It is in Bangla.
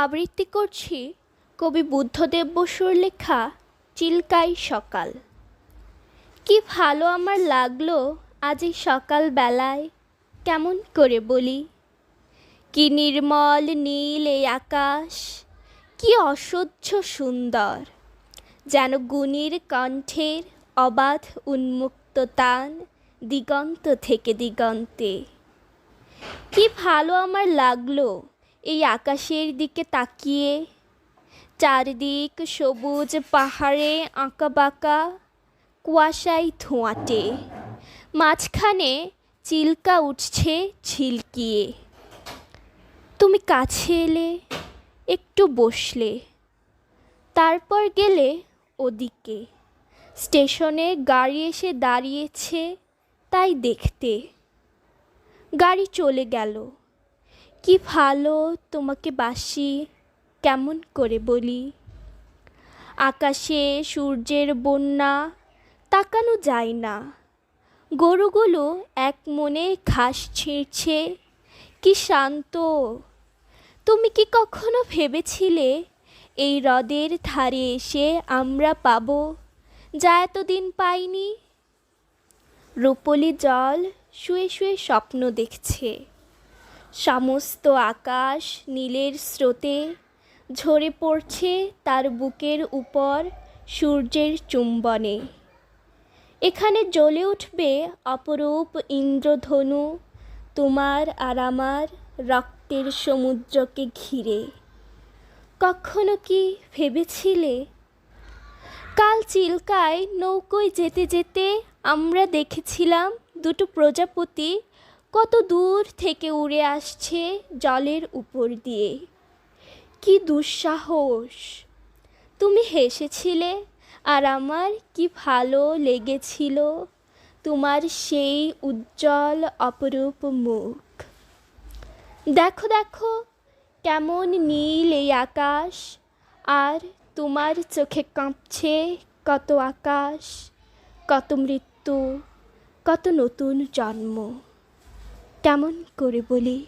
আবৃত্তি করছি কবি বুদ্ধদেব বসুর লেখা চিল্কাই সকাল। কি ভালো আমার লাগলো আজ এই সকাল বেলায়, কেমন করে বলি। কি নির্মল নীল এই আকাশ, কি অসহ্য সুন্দর, যেন গুণীর কণ্ঠের অবাধ উন্মুক্ত তান দিগন্ত থেকে দিগন্তে। কি ভালো আমার লাগলো এই আকাশের দিকে তাকিয়ে, চারদিক সবুজ পাহাড়ে আঁকাবাঁকা, কুয়াশায় ধোঁয়াটে, মাঝখানে চিল্কা উঠছে ঝিলকিয়ে। তুমি কাছে এলে, একটু বসলে, তারপর গেলে ওদিকে। স্টেশনে গাড়ি এসে দাঁড়িয়েছে তাই দেখতে। গাড়ি চলে গেল। কি ভালো তোমাকে বাসি, কেমন করে বলি। আকাশে সূর্যের বন্যা, তাকানো যায় না। গরুগুলো এক মনে ঘাস ছিঁড়ছে, কি শান্ত। তুমি কি কখনো ভেবেছিলে এই হ্রদের ধারে এসে আমরা পাবো যা এতদিন পাইনি। রূপলি জল শুয়ে শুয়ে স্বপ্ন দেখছে। সমস্ত আকাশ নীলের স্রোতে ঝরে পড়ছে তার বুকের উপর সূর্যের চুম্বনে। এখানে জ্বলে উঠবে অপরূপ ইন্দ্রধনু তোমার আর আমার রক্তের সমুদ্রকে ঘিরে। কখনো কি ভেবেছিলে? কাল চিল্কায় নৌকোয় যেতে যেতে আমরা দেখেছিলাম দুটো প্রজাপতি কত দূর থেকে উড়ে আসছে জলের উপর দিয়ে। কি দুঃসাহস! তুমি হেসেছিলে আর আমার কি ভালো লেগেছিল তোমার সেই উজ্জ্বল অপরূপ মুখ। দেখো দেখো কেমন নীল এই আকাশ, আর তোমার চোখে কাঁপছে কত আকাশ, কত মৃত্যু, কত নতুন জন্ম। কেমন করে বলি।